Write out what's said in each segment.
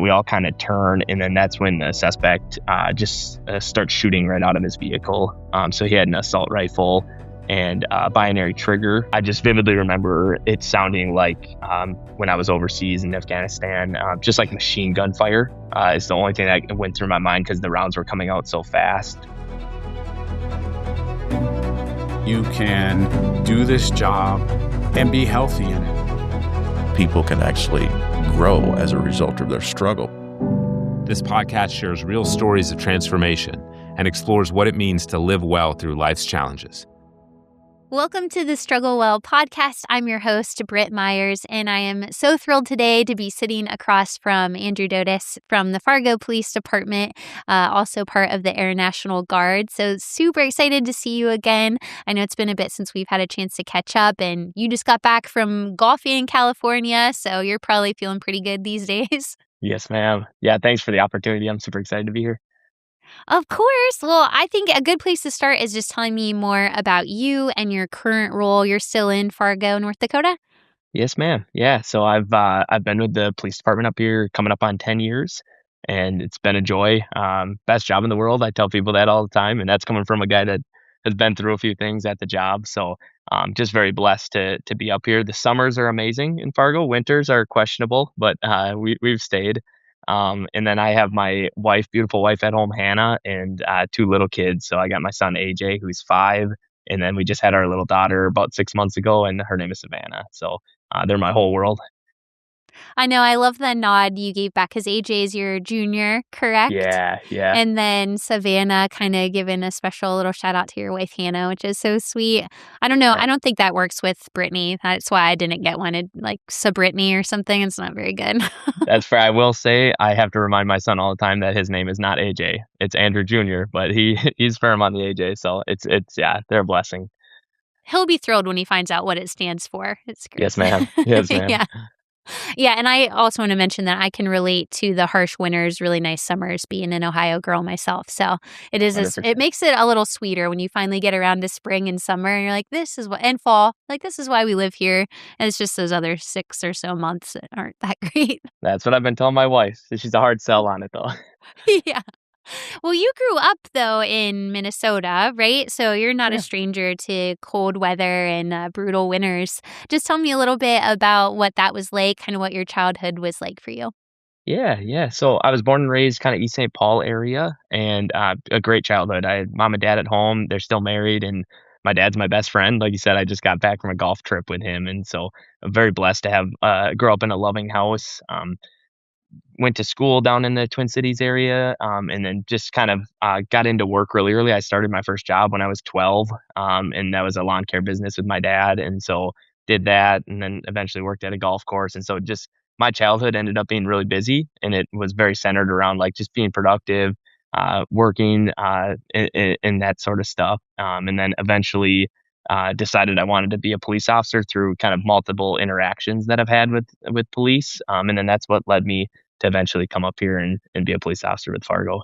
we all kind of turn, and then that's when the suspect just starts shooting right out of his vehicle. So he had an assault rifle and binary trigger. I just vividly remember it sounding like when I was overseas in Afghanistan, just like machine gun fire is the only thing that went through my mind because the rounds were coming out so fast. You can do this job and be healthy in it. People can actually grow as a result of their struggle. This podcast shares real stories of transformation and explores what it means to live well through life's challenges. Welcome to the Struggle Well podcast. I'm your host, Britt Myers, and I am so thrilled today to be sitting across from Andrew Dotas from the Fargo Police Department, also part of the Air National Guard. So super excited to see you again. I know it's been a bit since we've had a chance to catch up, and you just got back from golfing in California, so you're probably feeling pretty good these days. Yes, ma'am. Yeah, thanks for the opportunity. I'm super excited to be here. Of course. Well, I think a good place to start is just telling me more about you and your current role. You're still in Fargo, North Dakota? Yes, ma'am. Yeah, so I've been with the police department up here coming up on 10 years, and it's been a joy. Best job in the world. I tell people that all the time, and that's coming from a guy that has been through a few things at the job. So just very blessed to be up here. The summers are amazing in Fargo. Winters are questionable, but we've stayed. And then I have my beautiful wife at home, Hannah, and two little kids. So I got my son, AJ, who's 5. And then we just had our little daughter about 6 months ago, and her name is Savannah. So they're my whole world. I know. I love the nod you gave back because AJ is your junior, correct? Yeah. And then Savannah kind of giving a special little shout out to your wife, Hannah, which is so sweet. I don't know. Right. I don't think that works with Brittany. That's why I didn't get one. Like Sabrittany or something. It's not very good. That's fair. I will say I have to remind my son all the time that his name is not AJ. It's Andrew Jr., but he's firm on the AJ. So it's they're a blessing. He'll be thrilled when he finds out what it stands for. It's great. Yes, ma'am. Yes, ma'am. Yeah, and I also want to mention that I can relate to the harsh winters, really nice summers, being an Ohio girl myself. So it is, it makes it a little sweeter when you finally get around to spring and summer, and you're like, and fall, like this is why we live here. And it's just those other 6 or so months that aren't that great. That's what I've been telling my wife. She's a hard sell on it, though. Yeah. Well, you grew up, though, in Minnesota, right? So you're not a stranger to cold weather and brutal winters. Just tell me a little bit about what that was like, kind of what your childhood was like for you. Yeah. So I was born and raised kind of East St. Paul area, and a great childhood. I had mom and dad at home. They're still married, and my dad's my best friend. Like you said, I just got back from a golf trip with him, and so I'm very blessed to have grow up in a loving house. Went to school down in the Twin Cities area, and then just kind of got into work really early. I started my first job when I was 12, and that was a lawn care business with my dad. And so did that, and then eventually worked at a golf course. And so just my childhood ended up being really busy, and it was very centered around like just being productive, working, and that sort of stuff. And then eventually decided I wanted to be a police officer through kind of multiple interactions that I've had with police. And then that's what led me to eventually come up here and be a police officer with Fargo.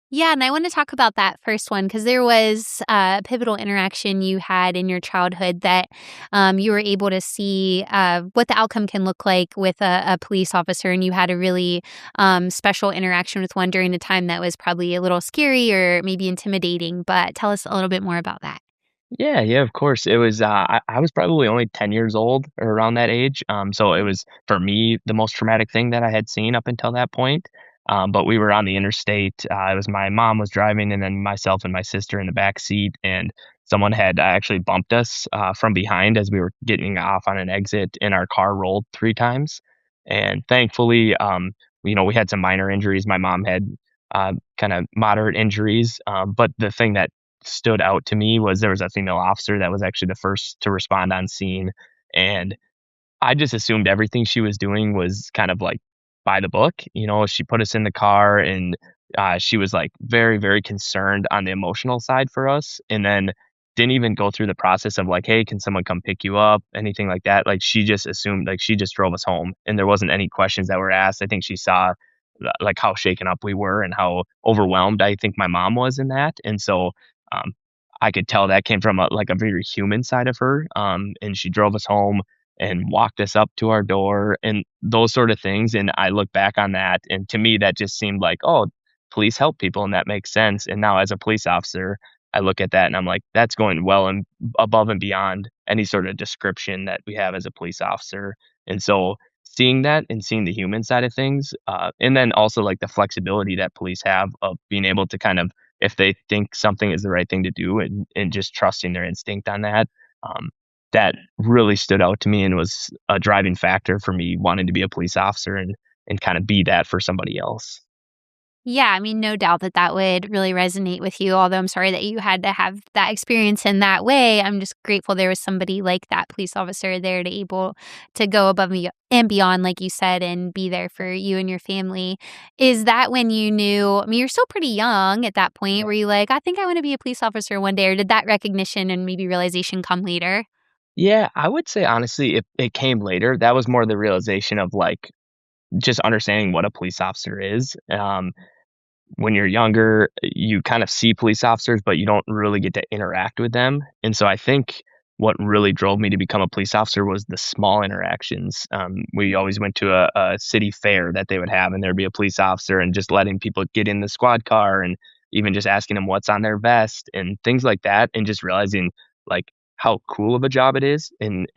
Yeah, and I want to talk about that first one because there was a pivotal interaction you had in your childhood that you were able to see what the outcome can look like with a police officer, and you had a really special interaction with one during a time that was probably a little scary or maybe intimidating, but tell us a little bit more about that. Yeah, of course. It was, I was probably only 10 years old or around that age. So it was, for me, the most traumatic thing that I had seen up until that point. But we were on the interstate. It was my mom was driving, and then myself and my sister in the back seat. And someone had actually bumped us from behind as we were getting off on an exit, and our car rolled 3 times. And thankfully, we had some minor injuries. My mom had kind of moderate injuries. But the thing that stood out to me was there was a female officer that was actually the first to respond on scene. And I just assumed everything she was doing was kind of like by the book. She put us in the car, and she was like very, very concerned on the emotional side for us. And then didn't even go through the process of like, hey, can someone come pick you up? Anything like that. Like she just assumed, like she just drove us home, and there wasn't any questions that were asked. I think she saw like how shaken up we were and how overwhelmed I think my mom was in that. And so I could tell that came from a very human side of her. And she drove us home, and walked us up to our door and those sort of things. And I look back on that, and to me, that just seemed like, oh, police help people, and that makes sense. And now, as a police officer, I look at that and I'm like, that's going well and above and beyond any sort of description that we have as a police officer. And so, seeing that and seeing the human side of things, and then also like the flexibility that police have of being able to kind of, if they think something is the right thing to do, and just trusting their instinct on that. Um, that really stood out to me and was a driving factor for me wanting to be a police officer and kind of be that for somebody else. Yeah, I mean, no doubt that that would really resonate with you. Although I'm sorry that you had to have that experience in that way. I'm just grateful there was somebody like that police officer there to able to go above and beyond, like you said, and be there for you and your family. Is that when you knew? I mean, you're still pretty young at that point. Were you like, I think I want to be a police officer one day, or did that recognition and maybe realization come later? Yeah, I would say honestly, it came later. That was more the realization of like just understanding what a police officer is. When you're younger, you kind of see police officers, but you don't really get to interact with them. And so I think what really drove me to become a police officer was the small interactions. We always went to a city fair that they would have, and there'd be a police officer, and just letting people get in the squad car, and even just asking them what's on their vest and things like that, and just realizing like how cool of a job it is, and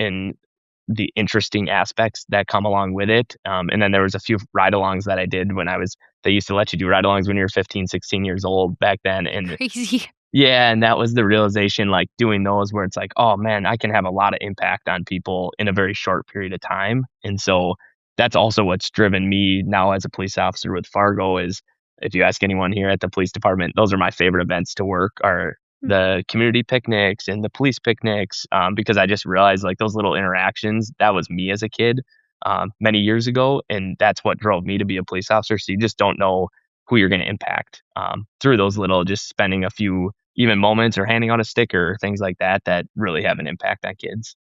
the interesting aspects that come along with it. And then there was a few ride-alongs that I did when I was they used to let you do ride-alongs when you were 15, 16 years old back then, and Crazy. yeah, and that was the realization, like, doing those where it's like, "Oh, man, I can have a lot of impact on people in a very short period of time." And so, that's also what's driven me now as a police officer with Fargo is, if you ask anyone here at the police department, those are my favorite events to work, are the community picnics and the police picnics, because I just realized, like, those little interactions, that was me as a kid, many years ago, and that's what drove me to be a police officer. So you just don't know who you're gonna impact, through those little, just spending a few even moments or handing out a sticker or things like that, that really have an impact on kids.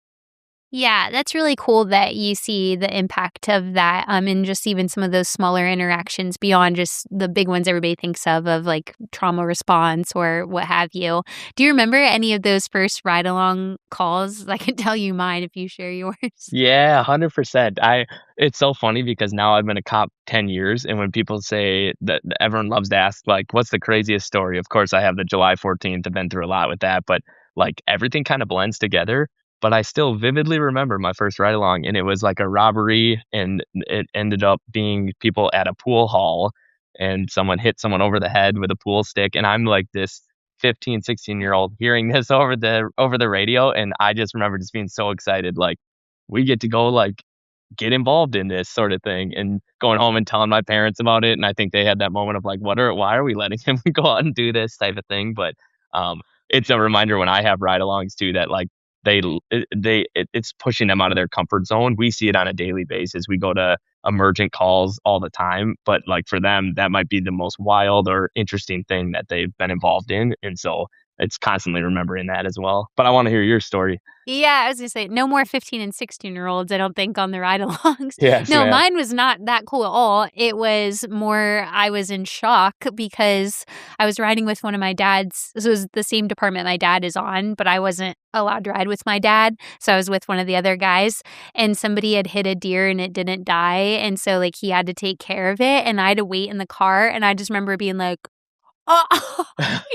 Yeah, that's really cool that you see the impact of that, and just even some of those smaller interactions beyond just the big ones everybody thinks of like trauma response or what have you. Do you remember any of those first ride along calls? I can tell you mine if you share yours. Yeah, 100%. I It's so funny because now I've been a cop 10 years, and when people say that, everyone loves to ask, like, "What's the craziest story?" Of course, I have the July 14th. I've been through a lot with that, but, like, everything kinda blends together. But I still vividly remember my first ride along, and it was like a robbery, and it ended up being people at a pool hall, and someone hit someone over the head with a pool stick, and I'm like this 15, 16-year-old hearing this over the radio, and I just remember just being so excited, like, we get to go, like, get involved in this sort of thing, and going home and telling my parents about it. And I think they had that moment of like, why are we letting him go out and do this type of thing? But it's a reminder when I have ride-alongs too, that like it's pushing them out of their comfort zone. We see it on a daily basis. We go to emergent calls all the time, but like for them, that might be the most wild or interesting thing that they've been involved in. And so it's constantly remembering that as well. But I want to hear your story. Yeah, I was gonna say no more 15 and 16-year-olds, I don't think, on the ride-alongs. Yes, No, ma'am. mine was not that cool at all. It was more I was in shock because I was riding with one of my dad's this was the same department my dad is on, but I wasn't allowed to ride with my dad, so I was with one of the other guys, and somebody had hit a deer and it didn't die, and so, like, he had to take care of it, and I had to wait in the car, and I just remember being like, oh,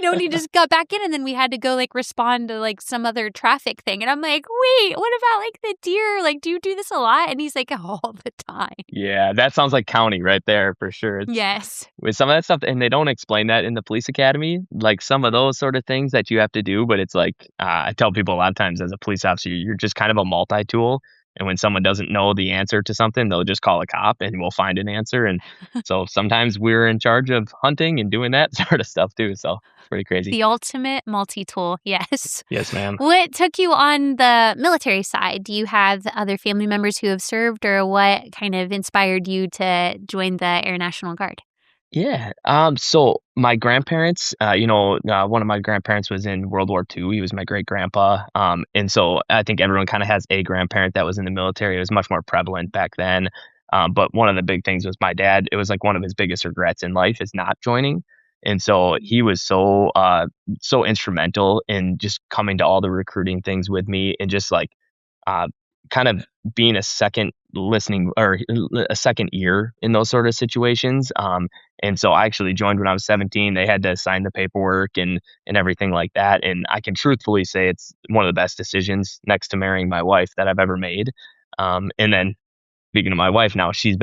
and he just got back in, and then we had to go, like, respond to, like, some other traffic thing, and I'm like, "Wait, what about, like, the deer? Like, do you do this a lot?" And he's like, "All the time." Yeah, that sounds like county right there for sure. It's Yes. with some of that stuff, and they don't explain that in the police academy, like some of those sort of things that you have to do. But it's like, I tell people a lot of times as a police officer, you're just kind of a multi-tool. And when someone doesn't know the answer to something, they'll just call a cop and we'll find an answer. And so sometimes we're in charge of hunting and doing that sort of stuff too. So it's pretty crazy. The ultimate multi-tool, yes. Yes, ma'am. What took you on the military side? Do you have other family members who have served, or what kind of inspired you to join the Air National Guard? Yeah. So my grandparents, one of my grandparents was in World War II. He was my great grandpa. And so I think everyone kind of has a grandparent that was in the military. It was much more prevalent back then. But one of the big things was my dad. It was like one of his biggest regrets in life is not joining. And so he was so instrumental in just coming to all the recruiting things with me, and just like uh, kind of being a second listening or a second ear in those sort of situations. And so I actually joined when I was 17. They had to sign the paperwork and everything like that. And I can truthfully say it's one of the best decisions next to marrying my wife that I've ever made. And then speaking of my wife now, she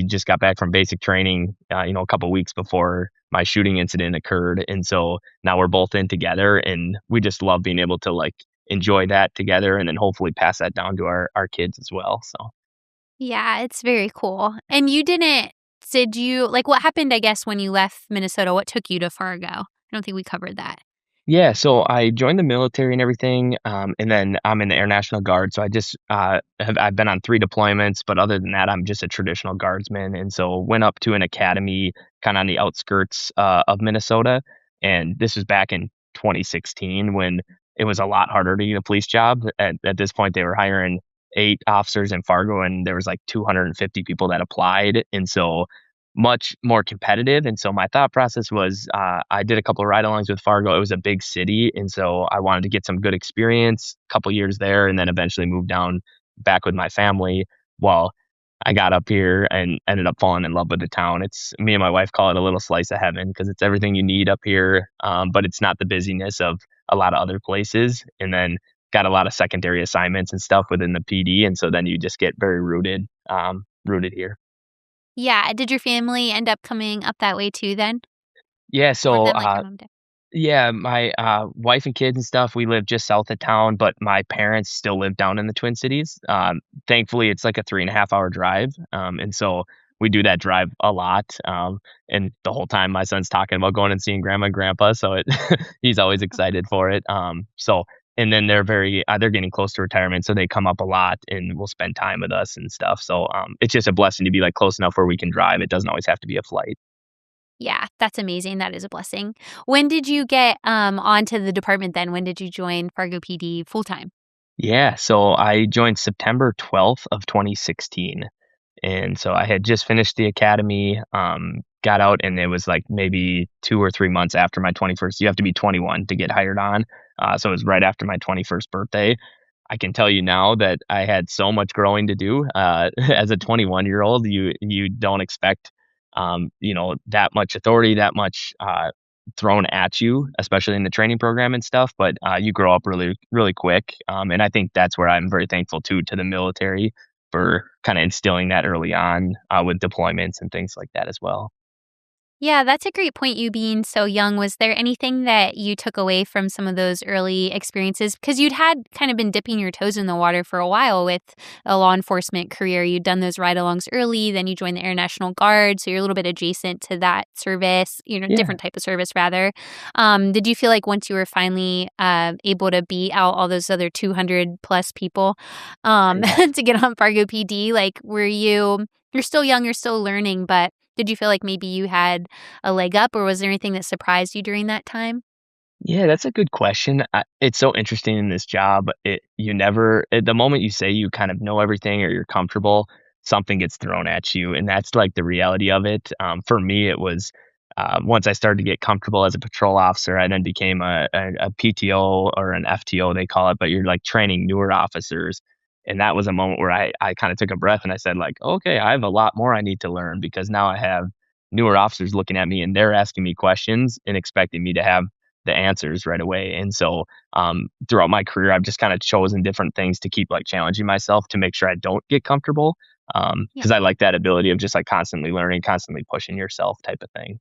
just got back from basic training, a couple weeks before my shooting incident occurred. And so now we're both in together and we just love being able to like enjoy that together and then hopefully pass that down to our kids as well. So. Yeah, it's very cool. And did you, like, what happened, I guess, when you left Minnesota? What took you to Fargo? I don't think we covered that. Yeah, so I joined the military and everything, and then I'm in the Air National Guard. So I've been on 3 deployments, but other than that, I'm just a traditional guardsman. And so went up to an academy kind of on the outskirts of Minnesota, and this was back in 2016 when it was a lot harder to get a police job. At this point, they were hiring 8 officers in Fargo, and there was like 250 people that applied, and so much more competitive. And so my thought process was I did a couple of ride-alongs with Fargo. It was a big city, and so I wanted to get some good experience, a couple years there, and then eventually move down back with my family. Well, I got up here and ended up falling in love with the town. It's me and my wife call it a little slice of heaven because it's everything you need up here, but it's not the busyness of a lot of other places. And then got a lot of secondary assignments and stuff within the PD, and so then you just get very rooted here. Yeah, did your family end up coming up that way too then? Yeah, More so than, like, your mom did? yeah, my wife and kids and stuff, we live just south of town, but my parents still live down in the Twin Cities. Thankfully, it's like a 3.5 hour drive, and so we do that drive a lot. And the whole time, my son's talking about going and seeing grandma and grandpa, so he's always excited for it. And then they're getting close to retirement, so they come up a lot and will spend time with us and stuff. So it's just a blessing to be like close enough where we can drive. It doesn't always have to be a flight. Yeah, that's amazing. That is a blessing. When did you get onto the department then? When did you join Fargo PD full time? Yeah, so I joined September 12th of 2016. And so I had just finished the academy, got out, and it was like maybe 2 or 3 months after my 21st. You have to be 21 to get hired on. So it was right after my 21st birthday. I can tell you now that I had so much growing to do. As a 21-year-old, you don't expect, that much authority, that much thrown at you, especially in the training program and stuff. But you grow up really, really quick, and I think that's where I'm very thankful to the military for kind of instilling that early on with deployments and things like that as well. Yeah, that's a great point, you being so young. Was there anything that you took away from some of those early experiences? Because you'd had kind of been dipping your toes in the water for a while with a law enforcement career. You'd done those ride-alongs early, then you joined the Air National Guard, so you're a little bit adjacent to that service, Yeah, different type of service rather. Did you feel like once you were finally able to beat out all those other 200 plus people yeah. to get on Fargo PD, like you're still young, you're still learning, but did you feel like maybe you had a leg up, or was there anything that surprised you during that time? Yeah, that's a good question. It's so interesting in this job. You never, at the moment you say you kind of know everything or you're comfortable, something gets thrown at you, and that's like the reality of it. For me, it was once I started to get comfortable as a patrol officer, I then became a PTO or an FTO, they call it, but you're like training newer officers. And that was a moment where I kind of took a breath and I said, like, okay, I have a lot more I need to learn because now I have newer officers looking at me and they're asking me questions and expecting me to have the answers right away. And so throughout my career, I've just kind of chosen different things to keep like challenging myself to make sure I don't get comfortable. Yeah. Because I like that ability of just like constantly learning, constantly pushing yourself type of thing.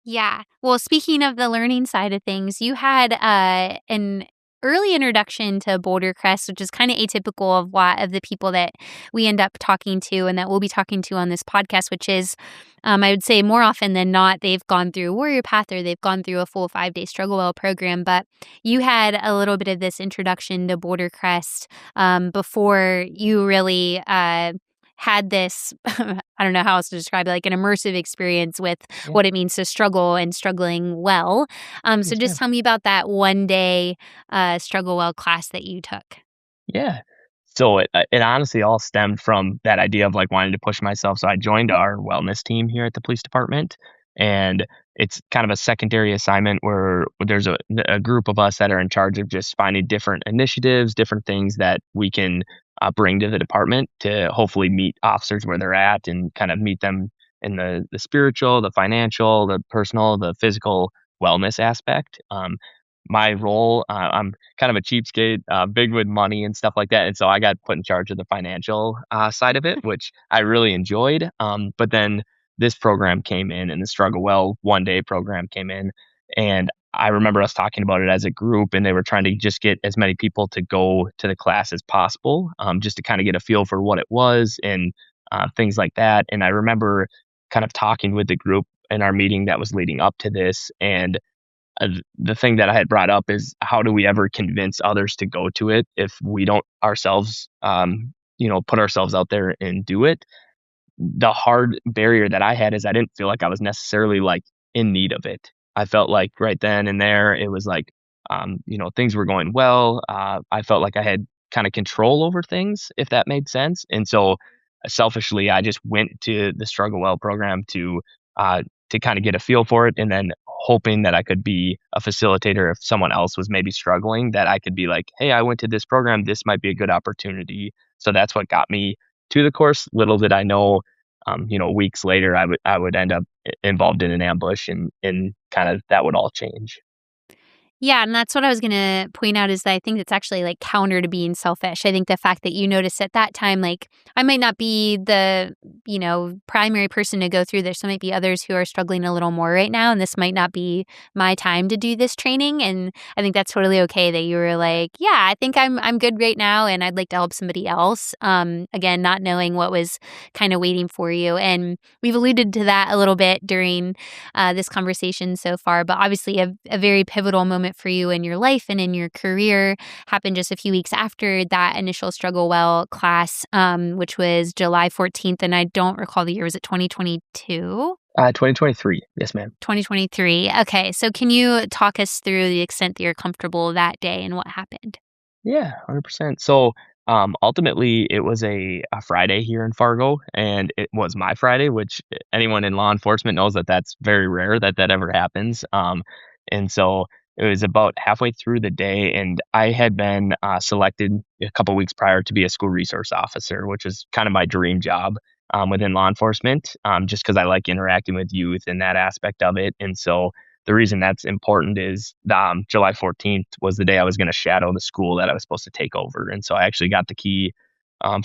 Yeah. Well, speaking of the learning side of things, you had an early introduction to Boulder Crest, which is kind of atypical of a lot of the people that we end up talking to and that we'll be talking to on this podcast, which is, I would say more often than not, they've gone through Warrior Path or they've gone through a full 5-day Struggle Well program. But you had a little bit of this introduction to Boulder Crest before you really had this, I don't know how else to describe it, like an immersive experience with Yeah. what it means to struggle and struggling well. So Yes, just ma'am. tell me about that 1 day struggle well class that you took. Yeah. So it honestly all stemmed from that idea of like wanting to push myself. So I joined our wellness team here at the police department, And it's kind of a secondary assignment where there's a group of us that are in charge of just finding different initiatives, different things that we can bring to the department to hopefully meet officers where they're at and kind of meet them in the spiritual, the financial, the personal, the physical wellness aspect. My role, I'm kind of a cheapskate, big with money and stuff like that, and so I got put in charge of the financial side of it, which I really enjoyed. But then this program came in, and the Struggle Well one day program came in, and I remember us talking about it as a group, and they were trying to just get as many people to go to the class as possible, just to kind of get a feel for what it was and things like that. And I remember kind of talking with the group in our meeting that was leading up to this, and the thing that I had brought up is how do we ever convince others to go to it if we don't ourselves, put ourselves out there and do it? The hard barrier that I had is I didn't feel like I was necessarily like in need of it. I felt like right then and there it was like, things were going well. I felt like I had kind of control over things, if that made sense. And so selfishly, I just went to the Struggle Well program to kind of get a feel for it, and then hoping that I could be a facilitator if someone else was maybe struggling, that I could be like, hey, I went to this program. This might be a good opportunity. So that's what got me to the course. Little did I know, weeks later, I would end up involved in an ambush, and kind of that would all change. Yeah, and that's what I was gonna point out is that I think it's actually, like, counter to being selfish. I think the fact that you noticed at that time, like, I might not be the, primary person to go through this. There might be others who are struggling a little more right now, and this might not be my time to do this training, and I think that's totally okay that you were like, "Yeah, I think I'm good right now, and I'd like to help somebody else." Again, not knowing what was kinda waiting for you, and we've alluded to that a little bit during, this conversation so far, but obviously a very pivotal moment for you in your life and in your career happened just a few weeks after that initial Struggle Well class, which was July 14th. And I don't recall the year. Was it 2022? 2023. Yes, ma'am. 2023. Okay. So can you talk us through the extent that you're comfortable that day and what happened? Yeah, 100%. So, ultimately, it was a Friday here in Fargo, and it was my Friday, which anyone in law enforcement knows that that's very rare that that ever happens. And so it was about halfway through the day, and I had been selected a couple weeks prior to be a school resource officer, which is kind of my dream job within law enforcement, just because I like interacting with youth and that aspect of it. And so the reason that's important is July 14th was the day I was going to shadow the school that I was supposed to take over. And so I actually got the key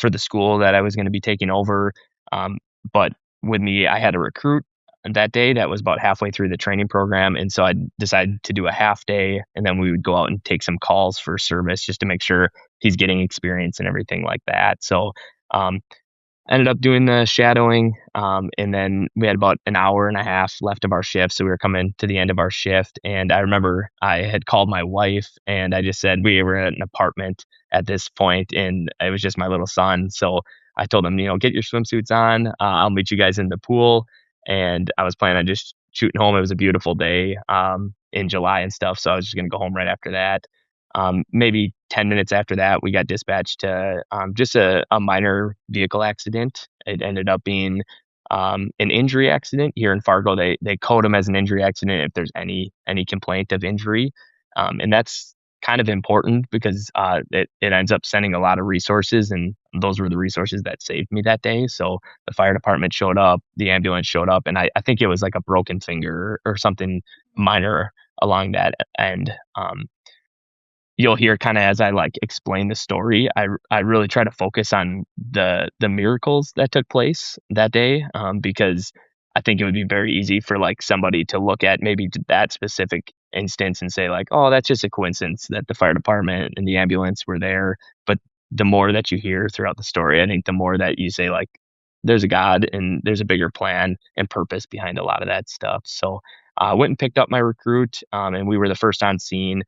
for the school that I was going to be taking over. Um, but with me, I had a recruit that day that was about halfway through the training program. And so I decided to do a half day, and then we would go out and take some calls for service just to make sure he's getting experience and everything like that. So, um, ended up doing the shadowing, and then we had about an hour and a half left of our shift, so we were coming to the end of our shift. And I remember I had called my wife, and I just said we were at an apartment at this point, and it was just my little son. So I told him, get your swimsuits on. I'll meet you guys in the pool. And I was planning on just shooting home. It was a beautiful day in July and stuff, so I was just gonna go home right after that. Maybe 10 minutes after that, we got dispatched to just a minor vehicle accident. It ended up being an injury accident here in Fargo. They code them as an injury accident if there's any complaint of injury, and that's kind of important because it ends up sending a lot of resources, and those were the resources that saved me that day. So the fire department showed up, the ambulance showed up, and I think it was like a broken finger or something minor along that end. You'll hear kind of as I like explain the story, I really try to focus on the miracles that took place that day, because I think it would be very easy for like somebody to look at maybe that specific instance and say like, oh, that's just a coincidence that the fire department and the ambulance were there. But the more that you hear throughout the story, I think the more that you say like, there's a God and there's a bigger plan and purpose behind a lot of that stuff. So I went and picked up my recruit, and we were the first on scene.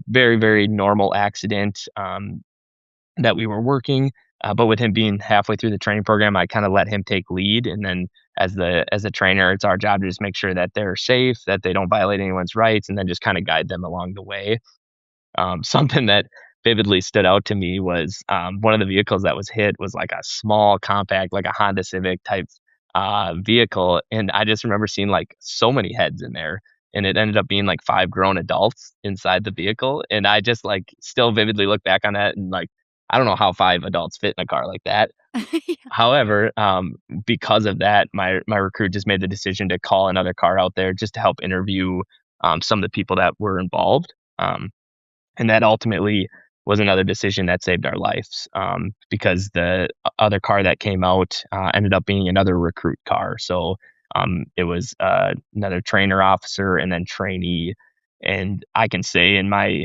Very, very normal accident that we were working. But with him being halfway through the training program, I kind of let him take lead. And then as a trainer, it's our job to just make sure that they're safe, that they don't violate anyone's rights, and then just kind of guide them along the way. Something that vividly stood out to me was one of the vehicles that was hit was like a small compact, like a Honda Civic type vehicle, and I just remember seeing like so many heads in there, and it ended up being like 5 grown adults inside the vehicle, and I just like still vividly look back on that and like I don't know how 5 adults fit in a car like that. Yeah. However, because of that, my recruit just made the decision to call another car out there just to help interview some of the people that were involved. And that ultimately was another decision that saved our lives, because the other car that came out ended up being another recruit car. So it was another trainer officer and then trainee. And I can say in my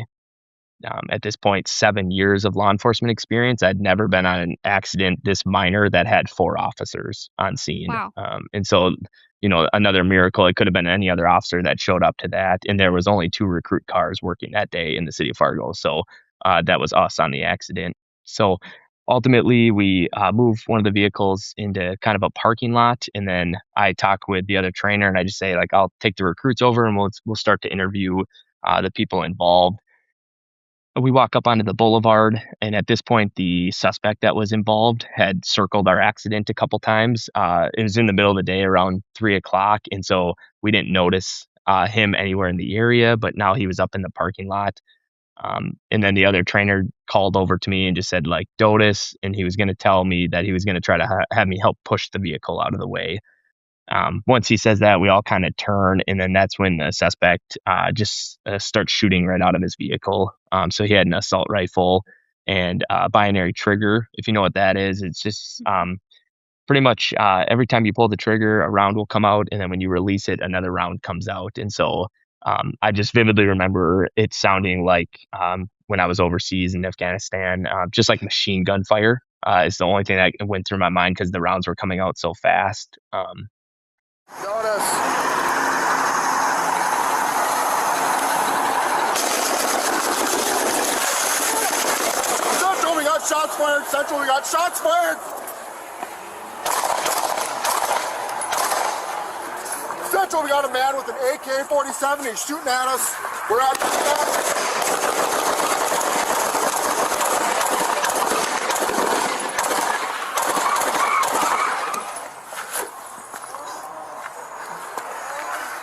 at this point 7 years of law enforcement experience, I'd never been on an accident this minor that had 4 officers on scene. Wow. And so, another miracle. It could have been any other officer that showed up to that, and there was only 2 recruit cars working that day in the city of Fargo. So that was us on the accident. So ultimately, we move one of the vehicles into kind of a parking lot, and then I talk with the other trainer, and I just say like, I'll take the recruits over, and we'll start to interview the people involved. We walk up onto the boulevard, and at this point, the suspect that was involved had circled our accident a couple times. It was in the middle of the day around 3 o'clock, and so we didn't notice him anywhere in the area, but now he was up in the parking lot. And then the other trainer called over to me and just said, like, Dotas, and he was going to tell me that he was going to try to have me help push the vehicle out of the way. Once he says that, we all kind of turn, and then that's when the suspect just starts shooting right out of his vehicle. So he had an assault rifle and binary trigger. If you know what that is, it's just pretty much every time you pull the trigger, a round will come out, and then when you release it, another round comes out. And so I just vividly remember it sounding like when I was overseas in Afghanistan, just like machine gun fire. Is the only thing that went through my mind because the rounds were coming out so fast. Dotas. Central, we got shots fired. Central, we got shots fired. Central, we got a man with an AK-47. He's shooting at us. We're at the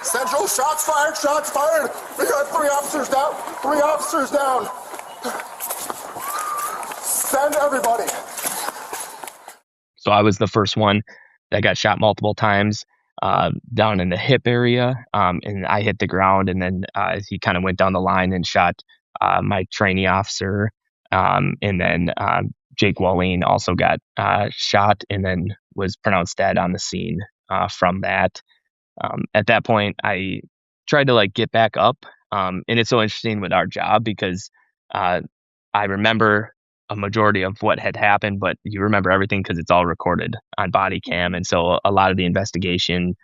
Central, shots fired, shots fired. We got 3 officers down. 3 officers down. Send everybody. So I was the first one that got shot multiple times down in the hip area, and I hit the ground, and then he kind of went down the line and shot my trainee officer, and then Jake Wallin also got shot and then was pronounced dead on the scene from that. At that point, I tried to like get back up, and it's so interesting with our job because I remember a majority of what had happened, but you remember everything because it's all recorded on body cam. And so a lot of the investigation,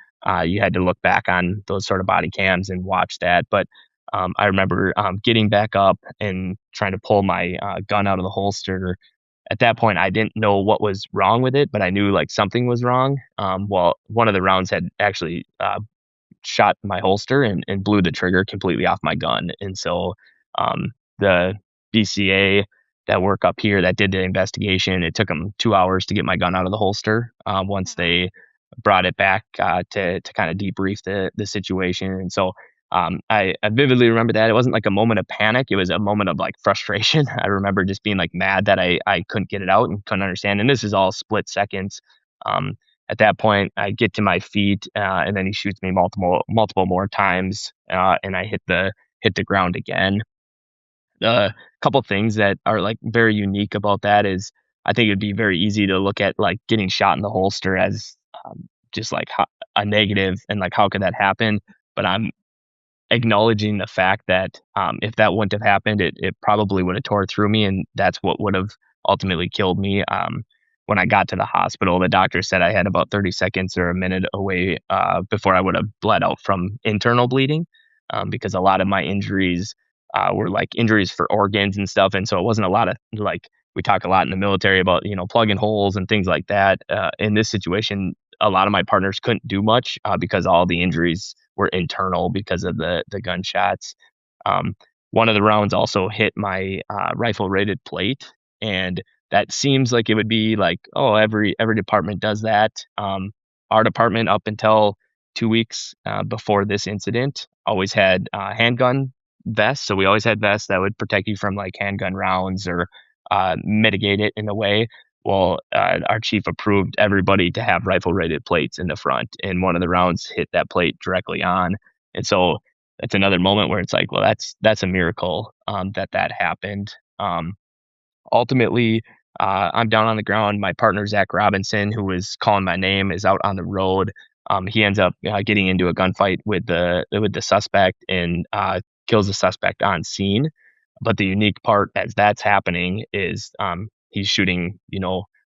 you had to look back on those sort of body cams and watch that. But I remember getting back up and trying to pull my gun out of the holster. At that point, I didn't know what was wrong with it, but I knew like something was wrong. Well, one of the rounds had actually shot my holster and blew the trigger completely off my gun. And so the BCA that work up here that did the investigation, it took them 2 hours to get my gun out of the holster once they brought it back to kind of debrief the situation. And so I vividly remember that. It wasn't like a moment of panic. It was a moment of like frustration. I remember just being like mad that I couldn't get it out and couldn't understand. And this is all split seconds. At that point, I get to my feet, and then he shoots me multiple more times, and I hit the ground again. A couple things that are like very unique about that is I think it'd be very easy to look at like getting shot in the holster as just like a negative and like how could that happen? But I'm acknowledging the fact that if that wouldn't have happened, it probably would have tore through me, and that's what would have ultimately killed me. When I got to the hospital, the doctor said I had about 30 seconds or a minute away before I would have bled out from internal bleeding, because a lot of my injuries were like injuries for organs and stuff. And so it wasn't a lot of like, we talk a lot in the military about, plugging holes and things like that. In this situation, a lot of my partners couldn't do much because all the injuries were internal because of the gunshots. One of the rounds also hit my rifle rated plate, and that seems like it would be like, oh, every department does that. our department up until 2 weeks before this incident always had handgun vests. So we always had vests that would protect you from like handgun rounds or mitigate it in a way. Well, our chief approved everybody to have rifle rated plates in the front, and one of the rounds hit that plate directly on. And so it's another moment where it's like, well, that's a miracle that happened. Ultimately, I'm down on the ground. My partner, Zach Robinson, who was calling my name, is out on the road. He ends up getting into a gunfight with the suspect and kills the suspect on scene. But the unique part as that's happening is he's shooting,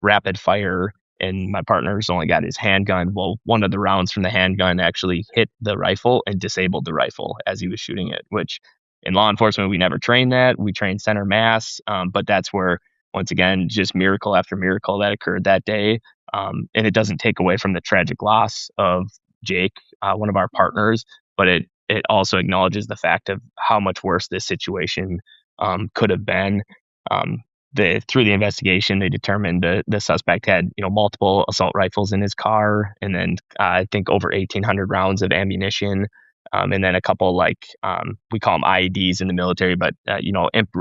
rapid fire, and my partner's only got his handgun. Well, one of the rounds from the handgun actually hit the rifle and disabled the rifle as he was shooting it, which in law enforcement, we never train that. We train center mass, but that's where, once again, just miracle after miracle that occurred that day. And it doesn't take away from the tragic loss of Jake, one of our partners, but it also acknowledges the fact of how much worse this situation could have been. Through the investigation, they determined the suspect had multiple assault rifles in his car, and then I think over 1,800 rounds of ammunition. And then a couple we call them IEDs in the military, but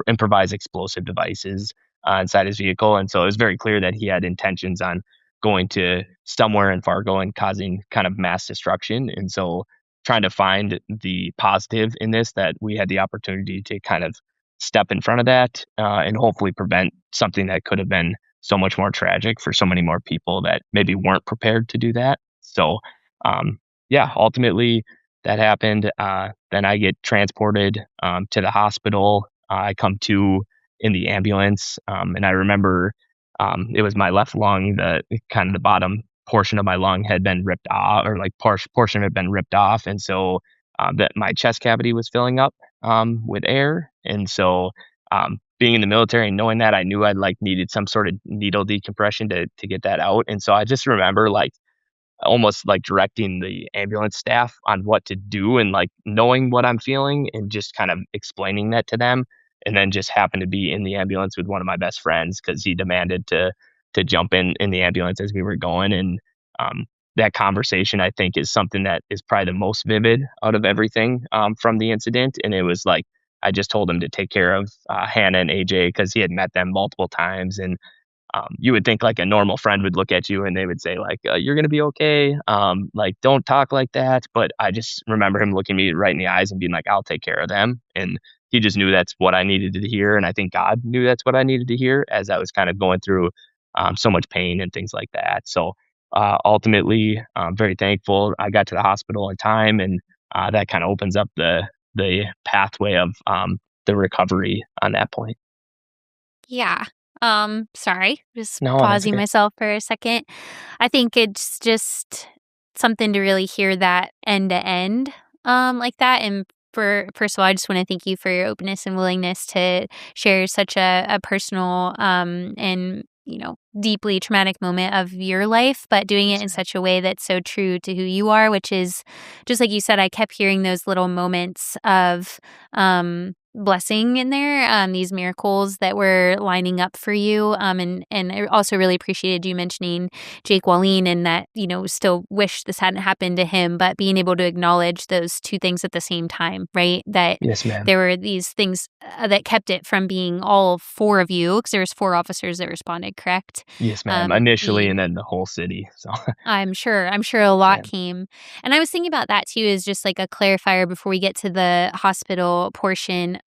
improvised explosive devices inside his vehicle. And so it was very clear that he had intentions on going to somewhere in Fargo and causing kind of mass destruction. And so trying to find the positive in this, that we had the opportunity to kind of step in front of that and hopefully prevent something that could have been so much more tragic for so many more people that maybe weren't prepared to do that. So ultimately that happened. Then I get transported to the hospital. I come to in the ambulance, and I remember it was my left lung. The bottom portion of my lung had been ripped off, or like portion had been ripped off, and so that my chest cavity was filling up with air. And so being in the military and knowing that, I knew I'd needed some sort of needle decompression to get that out. And so I just remember almost directing the ambulance staff on what to do, and knowing what I'm feeling and just kind of explaining that to them. And then just happened to be in the ambulance with one of my best friends because he demanded to jump in the ambulance as we were going. And that conversation, I think, is something that is probably the most vivid out of everything from the incident. And it was I just told him to take care of Hannah and AJ because he had met them multiple times. And you would think a normal friend would look at you and they would say you're going to be okay. Don't talk like that. But I just remember him looking me right in the eyes and being I'll take care of them. And he just knew that's what I needed to hear. And I think God knew that's what I needed to hear as I was kind of going through so much pain and things like that. So ultimately, I'm very thankful I got to the hospital in time, and that kind of opens up the pathway of the recovery on that point. Yeah. Sorry, just No, pausing okay. myself for a second. I think it's just something to really hear that end to end like that. And first of all, I just want to thank you for your openness and willingness to share such a personal and deeply traumatic moment of your life, but doing it in such a way that's so true to who you are, which is just like you said. I kept hearing those little moments of blessing in there, these miracles that were lining up for you. And I also really appreciated you mentioning Jake Wallin, and that, still wish this hadn't happened to him, but being able to acknowledge those two things at the same time, right? That Yes, ma'am. there were these things that kept it from being all four of you, because there was 4 officers that responded, correct? Yes, ma'am. Initially, and then the whole city. So I'm sure a lot yeah. came. And I was thinking about that too, as just a clarifier before we get to the hospital portion,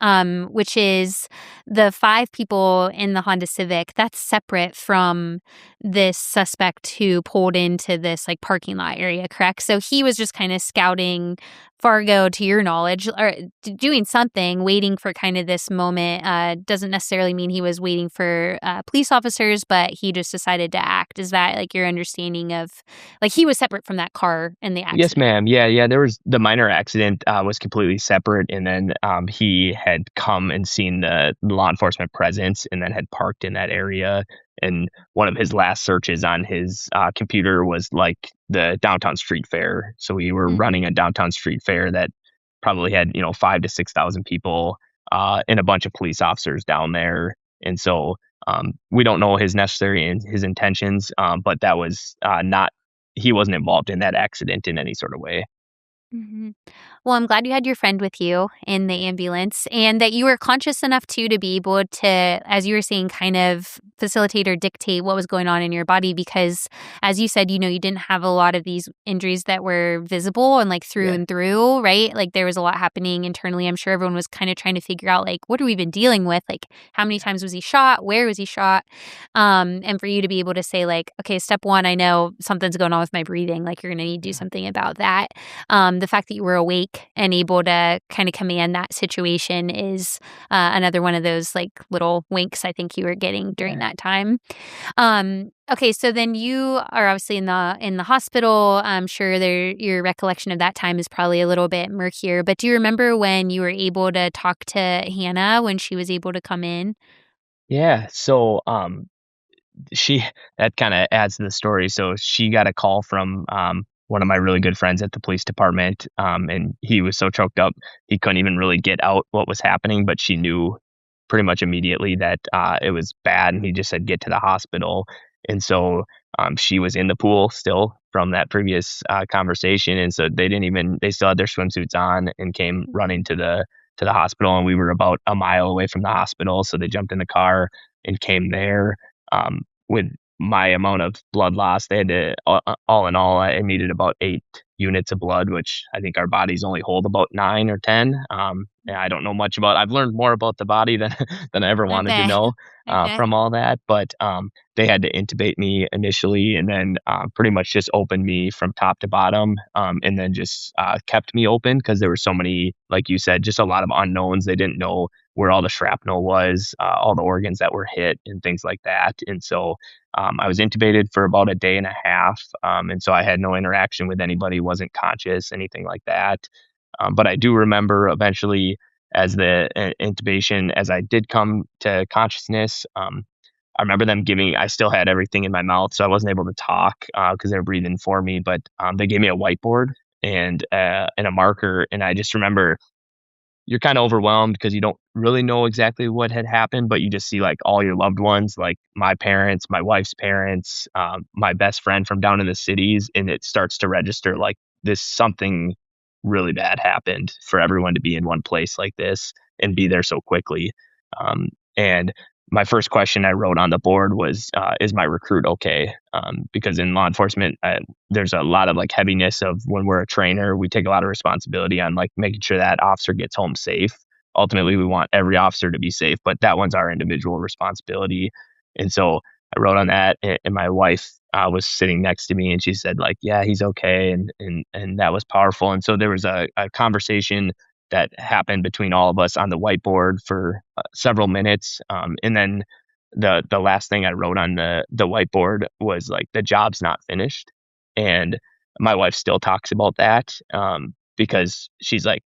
which is the 5 people in the Honda Civic. That's separate from this suspect who pulled into this parking lot area, correct? So he was just kind of scouting Fargo, to your knowledge, or doing something, waiting for kind of this moment. Doesn't necessarily mean he was waiting for police officers, but he just decided to act. Is that your understanding of, he was separate from that car in the accident? Yes, ma'am. Yeah. There was the minor accident was completely separate, and then he had come and seen the law enforcement presence, and then had parked in that area. And one of his last searches on his computer was the downtown street fair. So we were running a downtown street fair that probably had 5,000 to 6,000 people and a bunch of police officers down there. And so we don't know his intentions, but that was not he wasn't involved in that accident in any sort of way. Mhm. Well, I'm glad you had your friend with you in the ambulance and that you were conscious enough too to be able to, as you were saying, kind of facilitate or dictate what was going on in your body because, as you said, you didn't have a lot of these injuries that were visible and like through Yeah. and through, right? Like there was a lot happening internally. I'm sure everyone was kind of trying to figure out like, what are we been dealing with? Like, how many times was he shot? Where was he shot? And for you to be able to say like, okay, step one, I know something's going on with my breathing. Like you're going to need to do something about that. The fact that you were awake and able to kind of command that situation is another one of those like little winks I think you were getting during that time. Okay, so then you are obviously in the hospital. I'm sure your recollection of that time is probably a little bit murkier. But do you remember when you were able to talk to Hannah when she was able to come in? Yeah. So she that kind of adds to the story. So she got a call from one of my really good friends at the police department, and he was so choked up he couldn't even really get out what was happening. But she knew pretty much immediately that it was bad, and he just said get to the hospital. And so she was in the pool still from that previous conversation, and so they still had their swimsuits on and came running to the hospital, and we were about a mile away from the hospital, so they jumped in the car and came there. With my amount of blood loss, they had to, all in all, I needed about 8 units of blood, which I think our bodies only hold about 9 or 10. And I don't know much about. I've learned more about the body than than I ever I wanted to bet. know I bet. from all that. But they had to intubate me initially, and then pretty much just opened me from top to bottom, and then just kept me open because there were so many, like you said, just a lot of unknowns. They didn't know where all the shrapnel was, all the organs that were hit, and things like that. And so I was intubated for about a day and a half, and so I had no interaction with anybody, wasn't conscious, anything like that. But I do remember eventually, as the intubation, as I did come to consciousness, I remember them giving. I still had everything in my mouth, so I wasn't able to talk because they were breathing for me. But they gave me a whiteboard and a marker, and I just remember you're kind of overwhelmed because you don't really know exactly what had happened, but you just see like all your loved ones, like my parents, my wife's parents, my best friend from down in the cities, and it starts to register like this something really bad happened for everyone to be in one place like this and be there so quickly. And my first question I wrote on the board was, "Is my recruit okay?" Because in law enforcement, there's a lot of like heaviness of when we're a trainer, we take a lot of responsibility on like making sure that officer gets home safe. Ultimately, we want every officer to be safe, but that one's our individual responsibility. And so I wrote on that, and my wife was sitting next to me, and she said like, "Yeah, he's okay," and that was powerful. And so there was a conversation that happened between all of us on the whiteboard for several minutes, and then the last thing I wrote on the whiteboard was like the job's not finished, and my wife still talks about that because she's like,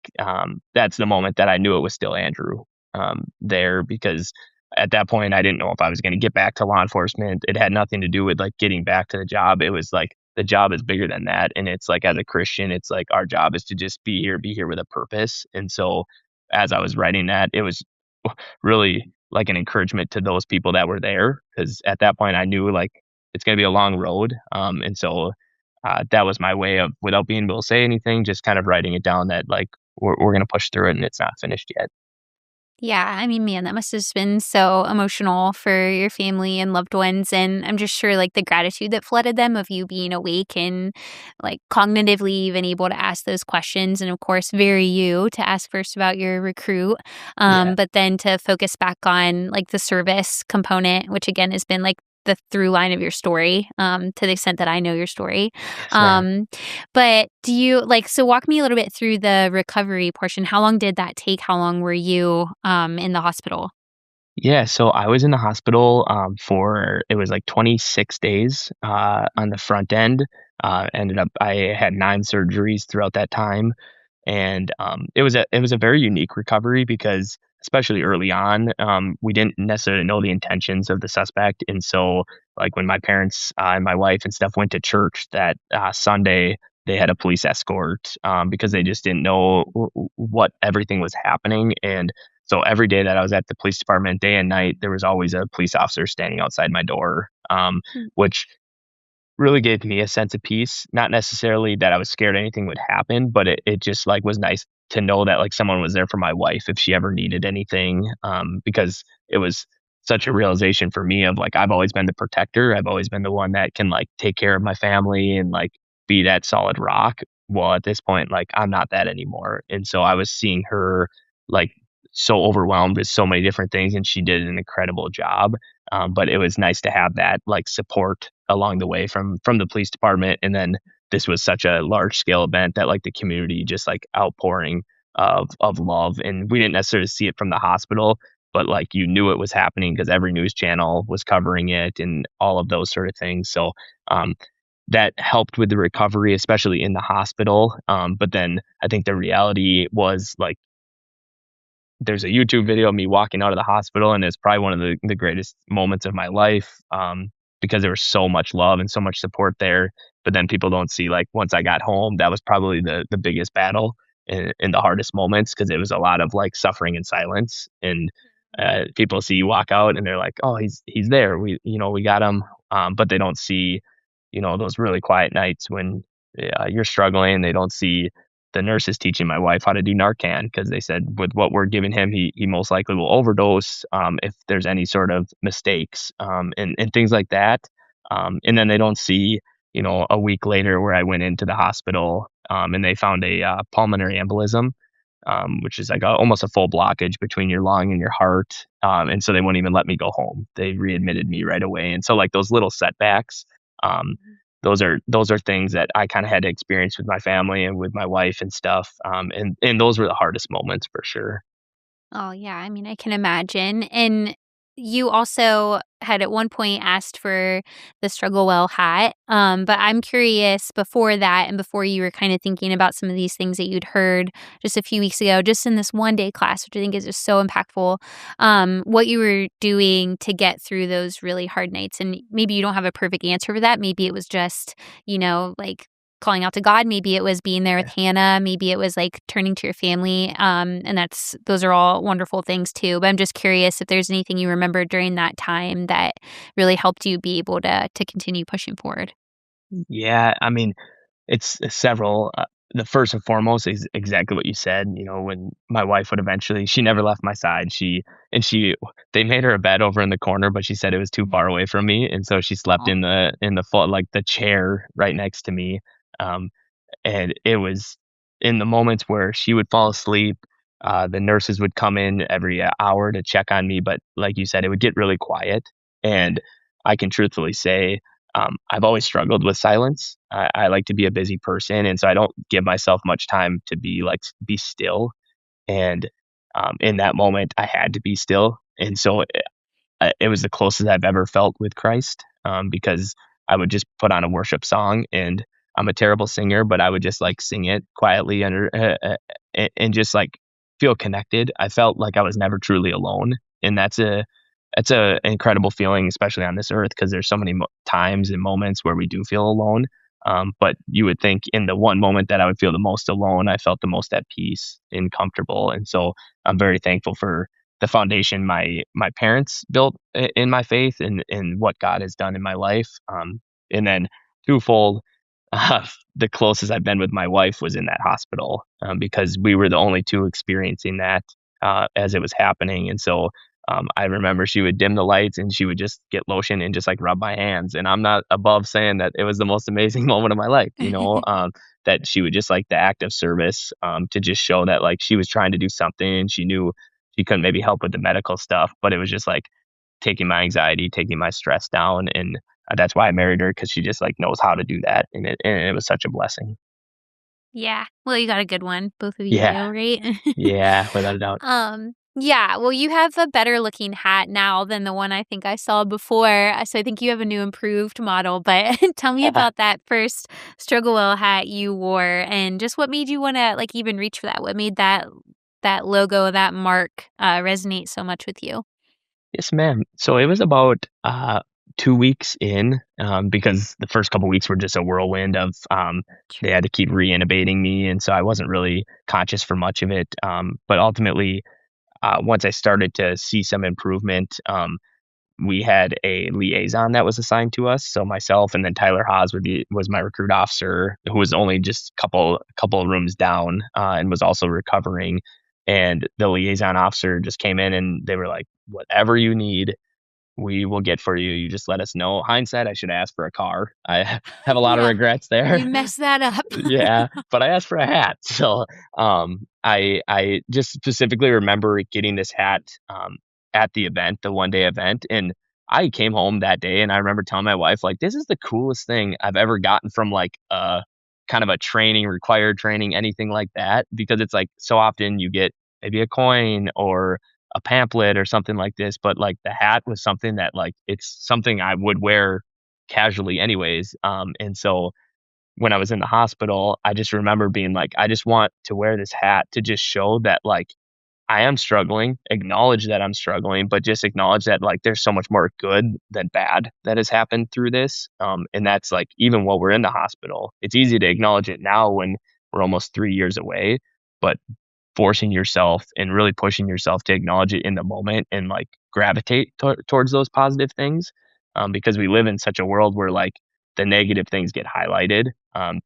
that's the moment that I knew it was still Andrew there, because at that point I didn't know if I was going to get back to law enforcement. It had nothing to do with like getting back to the job. It was like the job is bigger than that, and it's like as a Christian, it's like our job is to just be here with a purpose. And so as I was writing that, it was really like an encouragement to those people that were there, because at that point I knew like it's going to be a long road. And so that was my way of, without being able to say anything, just kind of writing it down that like we're going to push through it and it's not finished yet. Yeah, I mean, man, that must have been so emotional for your family and loved ones. And I'm just sure, like, the gratitude that flooded them of you being awake and, like, cognitively even able to ask those questions. And of course, very you to ask first about your recruit, Yeah. but then to focus back on, like, the service component, which again has been, like, the through line of your story, to the extent that I know your story. Yes, ma'am. Um, but do you like so walk me a little bit through the recovery portion. How long did that take? How long were you in the hospital? Yeah, so I was in the hospital for, it was like 26 days on the front end. Ended up I had 9 surgeries throughout that time, and it was a very unique recovery because especially early on, we didn't necessarily know the intentions of the suspect. And so like when my parents and my wife and stuff went to church that Sunday, they had a police escort because they just didn't know what everything was happening. And so every day that I was at the police department, day and night, there was always a police officer standing outside my door, Mm. which really gave me a sense of peace. Not necessarily that I was scared anything would happen, but it just like was nice to know that like someone was there for my wife if she ever needed anything. Because it was such a realization for me of like I've always been the protector. I've always been the one that can like take care of my family and like be that solid rock. Well, at this point, like I'm not that anymore. And so I was seeing her like so overwhelmed with so many different things, and she did an incredible job. But it was nice to have that like support along the way from the police department. And then this was such a large scale event that like the community just like outpouring of love. And we didn't necessarily see it from the hospital, but like you knew it was happening because every news channel was covering it and all of those sort of things. So um, that helped with the recovery, especially in the hospital. But then I think the reality was like there's a YouTube video of me walking out of the hospital, and it's probably one of the greatest moments of my life, because there was so much love and so much support there. But then people don't see like once I got home, that was probably the biggest battle and the hardest moments because it was a lot of like suffering in silence. And people see you walk out and they're like, oh, he's there. We got him, but they don't see those really quiet nights when you're struggling. They don't see the nurses teaching my wife how to do Narcan because they said with what we're giving him, he most likely will overdose if there's any sort of mistakes and things like that. And then they don't see, a week later where I went into the hospital and they found a pulmonary embolism, which is like almost a full blockage between your lung and your heart. And so they wouldn't even let me go home. They readmitted me right away. And so like those little setbacks, um, those are things that I kind of had to experience with my family and with my wife and stuff. And those were the hardest moments for sure. Oh, yeah. I mean, I can imagine. And you also had at one point asked for the Struggle Well hat. But I'm curious before that and before you were kind of thinking about some of these things that you'd heard just a few weeks ago, just in this one day class, which I think is just so impactful, what you were doing to get through those really hard nights. And maybe you don't have a perfect answer for that. Maybe it was just, like calling out to God. Maybe it was being there with Hannah. Maybe it was like turning to your family. And those are all wonderful things too. But I'm just curious if there's anything you remember during that time that really helped you be able to continue pushing forward. Yeah, I mean, it's several. The first and foremost is exactly what you said. When my wife would eventually, she never left my side. They made her a bed over in the corner, but she said it was too far away from me, and so she slept Aw. in the full like the chair right next to me. Um, and it was in the moments where she would fall asleep. The nurses would come in every hour to check on me, but like you said, it would get really quiet. And I can truthfully say I've always struggled with silence. I like to be a busy person, and so I don't give myself much time to be still. And in that moment, I had to be still, and so it was the closest I've ever felt with Christ, because I would just put on a worship song, and I'm a terrible singer, but I would just like sing it quietly and just like feel connected. I felt like I was never truly alone, and that's a incredible feeling, especially on this earth, because there's so many times and moments where we do feel alone. But you would think in the one moment that I would feel the most alone, I felt the most at peace and comfortable. And so I'm very thankful for the foundation my parents built in my faith and what God has done in my life. And then twofold, the closest I've been with my wife was in that hospital, because we were the only two experiencing that as it was happening. And so I remember she would dim the lights and she would just get lotion and just like rub my hands. And I'm not above saying that it was the most amazing moment of my life, that she would just like the act of service, to just show that like she was trying to do something and she knew she couldn't maybe help with the medical stuff, but it was just like taking my anxiety, taking my stress down. And that's why I married her, because she just like knows how to do that. And it was such a blessing. Yeah. Well, you got a good one. Both of you do, Yeah. right? Yeah. Without a doubt. Yeah, well, you have a better looking hat now than the one I think I saw before. So I think you have a new improved model, but tell me about that first Struggle Well hat you wore and just what made you want to like even reach for that? What made that logo, that mark resonate so much with you? Yes, ma'am. So it was about 2 weeks in, because the first couple weeks were just a whirlwind of they had to keep re-intubating me, and so I wasn't really conscious for much of it. But ultimately, once I started to see some improvement, we had a liaison that was assigned to us. So myself and then Tyler Haas was my recruit officer, who was only just a couple of rooms down, and was also recovering. And the liaison officer just came in and they were like, whatever you need, we will get for you. You just let us know. Hindsight, I should ask for a car. I have a lot of Yeah, regrets there. you messed that up. Yeah, but I asked for a hat. So I just specifically remember getting this hat at the event, the 1 day event, and I came home that day and I remember telling my wife, like, this is the coolest thing I've ever gotten from like a kind of a training, required training, anything like that, because it's like so often you get maybe a coin or a pamphlet or something like this, but like the hat was something that like it's something I would wear casually anyways. And so when I was in the hospital, I just remember being like, I just want to wear this hat to just show that like I am struggling, acknowledge that I'm struggling, but just acknowledge that like there's so much more good than bad that has happened through this. And that's like even while we're in the hospital, it's easy to acknowledge it now when we're almost 3 years away, but forcing yourself and really pushing yourself to acknowledge it in the moment and like gravitate towards those positive things, because we live in such a world where like the negative things get highlighted,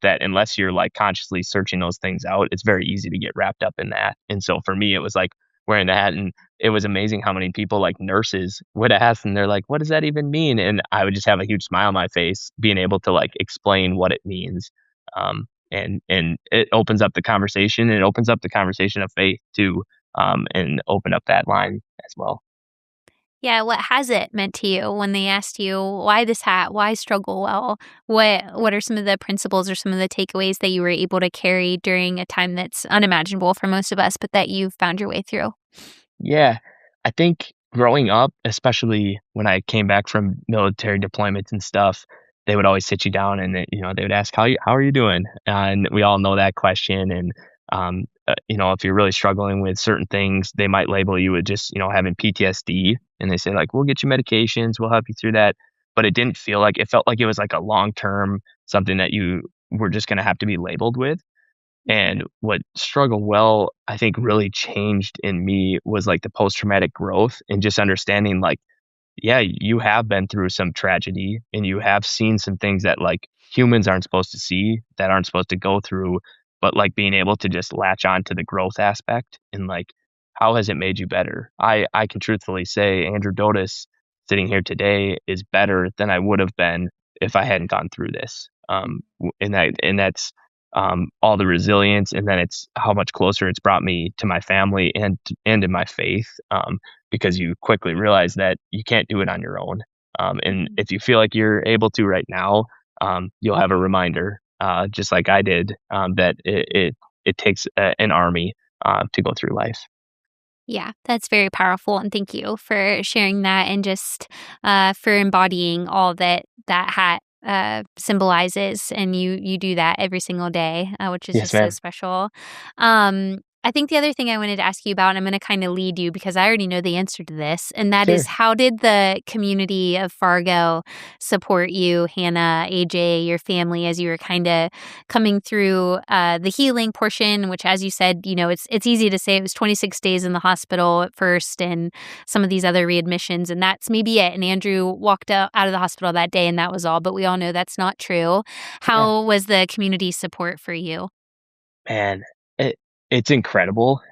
that unless you're like consciously searching those things out, it's very easy to get wrapped up in that. And so for me, it was like wearing the hat, and it was amazing how many people, like nurses, would ask, and they're like, what does that even mean? And I would just have a huge smile on my face being able to like explain what it means. And it opens up the conversation, and it opens up the conversation of faith too, and open up that line as well. Yeah, what has it meant to you when they asked you why this hat, why struggle well? What are some of the principles or some of the takeaways that you were able to carry during a time that's unimaginable for most of us, but that you've found your way through? Yeah, I think growing up, especially when I came back from military deployments and stuff, they would always sit you down and they would ask how are you doing, and we all know that question. And if you're really struggling with certain things, they might label you with just having PTSD, and they say like we'll get you medications, we'll help you through that. But it felt like it was like a long term something that you were just going to have to be labeled with. And what struggle well, I think, really changed in me was like the post traumatic growth and just understanding like, yeah, you have been through some tragedy and you have seen some things that like humans aren't supposed to see, that aren't supposed to go through, but like being able to just latch on to the growth aspect and like, how has it made you better? I can truthfully say Andrew Dotas sitting here today is better than I would have been if I hadn't gone through this. And that's all the resilience, and then it's how much closer it's brought me to my family and in my faith, because you quickly realize that you can't do it on your own, and if you feel like you're able to right now, you'll have a reminder, just like I did, that it takes an army to go through life. Yeah, that's very powerful. And thank you for sharing that and just for embodying all that hat symbolizes. And you do that every single day, which is Yes, just so ma'am. special. I think the other thing I wanted to ask you about, and I'm going to kind of lead you because I already know the answer to this, and that is Sure. how did the community of Fargo support you, Hannah, AJ, your family, as you were kind of coming through the healing portion, which, as you said, it's easy to say it was 26 days in the hospital at first and some of these other readmissions, and that's maybe it. And Andrew walked out of the hospital that day and that was all, but we all know that's not true. Yeah. How was the community support for you? Man, it's incredible,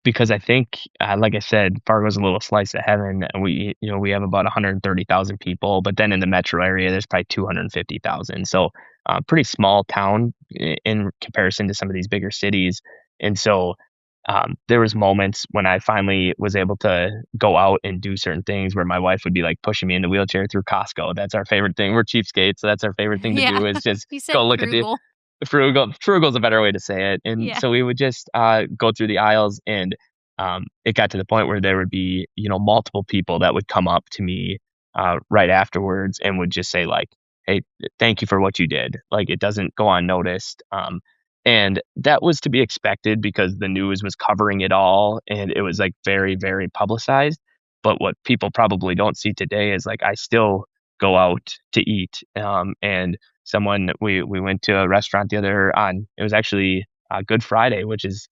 because I think, like I said, Fargo's a little slice of heaven, and we have about 130,000 people, but then in the metro area, there's probably 250,000. So, pretty small town in comparison to some of these bigger cities. And so, there was moments when I finally was able to go out and do certain things where my wife would be like pushing me in the wheelchair through Costco. That's our favorite thing. We're cheapskates, so that's our favorite thing to Yeah, do is just you said go look at the frugal. frugal's a better way to say it. And Yeah. so we would just go through the aisles, and it got to the point where there would be multiple people that would come up to me right afterwards and would just say like, hey, thank you for what you did, like it doesn't go unnoticed. And that was to be expected because the news was covering it all and it was like very, very publicized. But what people probably don't see today is like I still go out to eat, and we went to a restaurant the other on, it was actually Good Friday, which is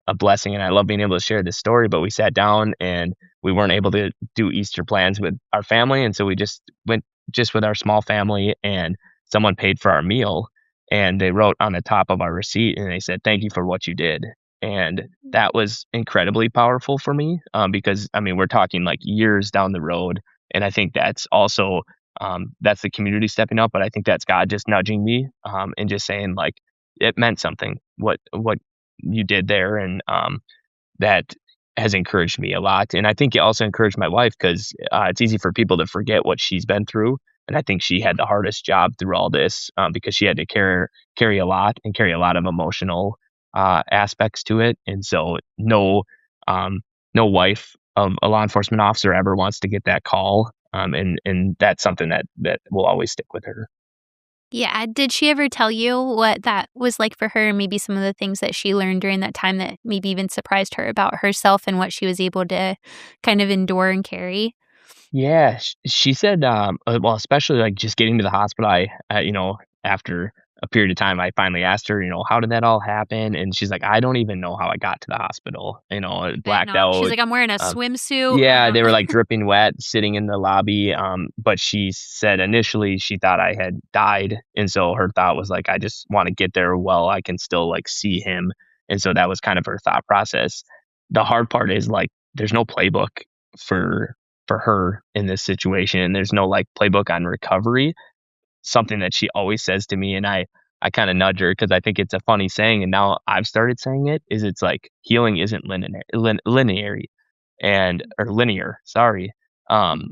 a blessing, and I love being able to share this story. But we sat down and we weren't able to do Easter plans with our family, and so we just went just with our small family, and someone paid for our meal, and they wrote on the top of our receipt and they said, "Thank you for what you did." And that was incredibly powerful for me, because I mean we're talking like years down the road, and I think that's also that's the community stepping up, but I think that's God just nudging me, and just saying like it meant something what you did there, and that has encouraged me a lot. And I think it also encouraged my wife because it's easy for people to forget what she's been through. And I think she had the hardest job through all this, because she had to carry a lot and carry a lot of emotional aspects to it. And so no wife of a law enforcement officer ever wants to get that call. And that's something that will always stick with her. Yeah. Did she ever tell you what that was like for her? And maybe some of the things that she learned during that time that maybe even surprised her about herself and what she was able to kind of endure and carry? Yeah, she said, well, especially like just getting to the hospital, after a period of time, I finally asked her, how did that all happen? And she's like, I don't even know how I got to the hospital, Bet blacked not. She's out. like, I'm wearing a Um, swimsuit. yeah, they were like dripping wet sitting in the lobby. But she said initially she thought I had died. And so her thought was like, I just want to get there while I can still like see him. And so that was kind of her thought process. The hard part is like, there's no playbook for for her in this situation. There's no like playbook on recovery, something that she always says to me. And I kind of nudge her because I think it's a funny saying. And now I've started saying it is it's like healing isn't linear or linear. Sorry. Um, Mhm.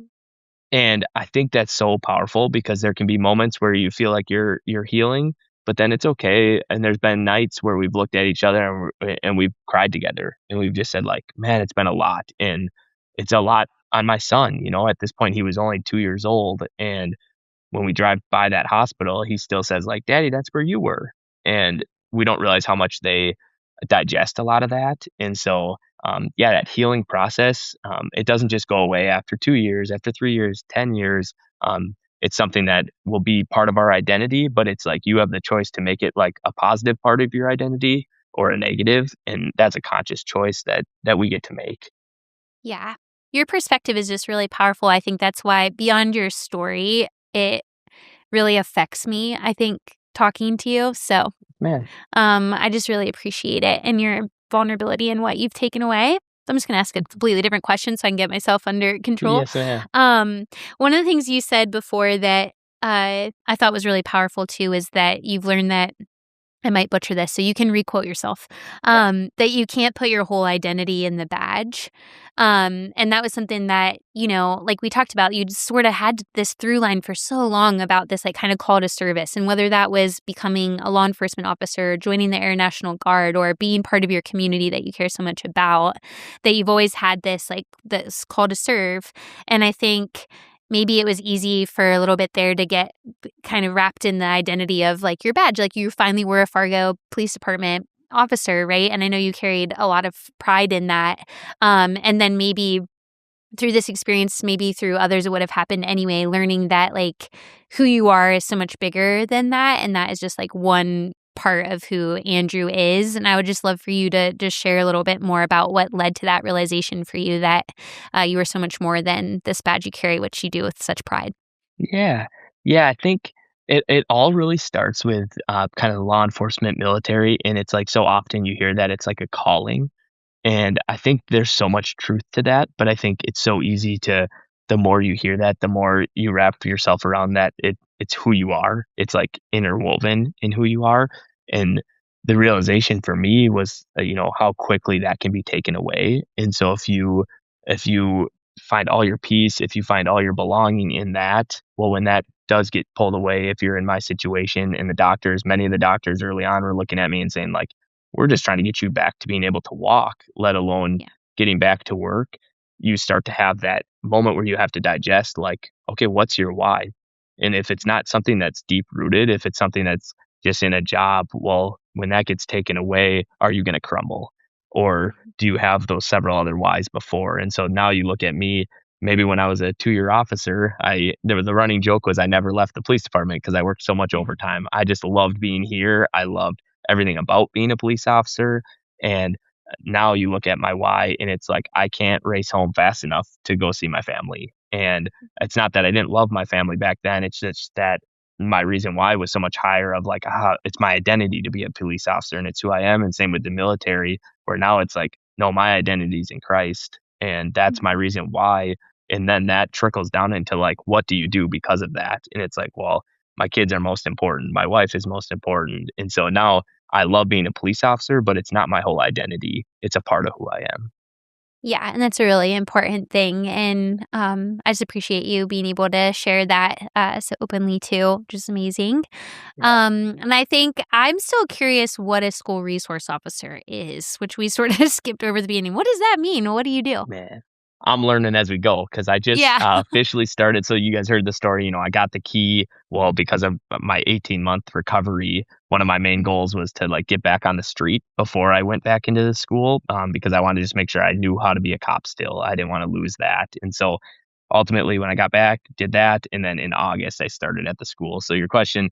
and I think that's so powerful because there can be moments where you feel like you're healing, but then it's okay. And there's been nights where we've looked at each other and we've cried together and we've just said like, man, it's been a lot, and it's a lot on my son. At this point he was only 2 years old, and when we drive by that hospital, he still says like, "Daddy, that's where you were." And we don't realize how much they digest a lot of that. And so, yeah, that healing process, it doesn't just go away after 2 years, after 3 years, 10 years. It's something that will be part of our identity, but it's like you have the choice to make it like a positive part of your identity or a negative, and that's a conscious choice that we get to make. Yeah. Your perspective is just really powerful. I think that's why beyond your story, it really affects me, I think, talking to you. So Man, I just really appreciate it and your vulnerability and what you've taken away. I'm just going to ask a completely different question so I can get myself under control. yes, ma'am. One of the things you said before that I thought was really powerful too is that you've learned that I might butcher this, so you can requote yourself. That you can't put your whole identity in the badge. And that was something that, like we talked about, you sort of had this through line for so long about this like kind of call to service. And whether that was becoming a law enforcement officer, joining the Air National Guard, or being part of your community that you care so much about, that you've always had this like this call to serve. And I think maybe it was easy for a little bit there to get kind of wrapped in the identity of like your badge. Like you finally were a Fargo Police Department officer, right? And I know you carried a lot of pride in that. And then maybe through this experience, maybe through others, it would have happened anyway, learning that like who you are is so much bigger than that. And that is just like one part of who Andrew is. And I would just love for you to just share a little bit more about what led to that realization for you that you are so much more than this badge you carry, which you do with such pride. Yeah. Yeah, I think it all really starts with, kind of the law enforcement military, and it's, like, so often you hear that it's like a calling, and I think there's so much truth to that, but I think it's so easy to the more you hear that, the more you wrap yourself around that it's who you are. It's, like, interwoven in who you are, and the realization for me was, how quickly that can be taken away, and so if you find all your peace, if you find all your belonging in that, well, when that does get pulled away, if you're in my situation and many of the doctors early on were looking at me and saying like, we're just trying to get you back to being able to walk, let alone Yeah. getting back to work. You start to have that moment where you have to digest like, okay, what's your why? And if it's not something that's deep rooted, if it's something that's just in a job, well, when that gets taken away, are you going to crumble? Or do you have those several other whys before? And so now you look at me, maybe when I was a 2-year officer, there was a running joke was I never left the police department because I worked so much overtime. I just loved being here. I loved everything about being a police officer. And now you look at my why and it's like I can't race home fast enough to go see my family. And it's not that I didn't love my family back then. It's just that my reason why was so much higher of like, it's my identity to be a police officer and it's who I am. And same with the military, where now it's like, no, my identity is in Christ. And that's my reason why. And then that trickles down into like, what do you do because of that? And it's like, well, my kids are most important. My wife is most important. And so now I love being a police officer, but it's not my whole identity. It's a part of who I am. Yeah, and that's a really important thing. And I just appreciate you being able to share that so openly too, which is amazing. And I think I'm still curious what a school resource officer is, which we sort of skipped over at the beginning. What does that mean? What do you do? Man, I'm learning as we go because I just Yeah. officially started. So you guys heard the story. I got the key. Well, because of my 18-month recovery, one of my main goals was to like get back on the street before I went back into the school, because I wanted to just make sure I knew how to be a cop still. I didn't want to lose that. And so ultimately, when I got back, did that. And then in August, I started at the school. So your question,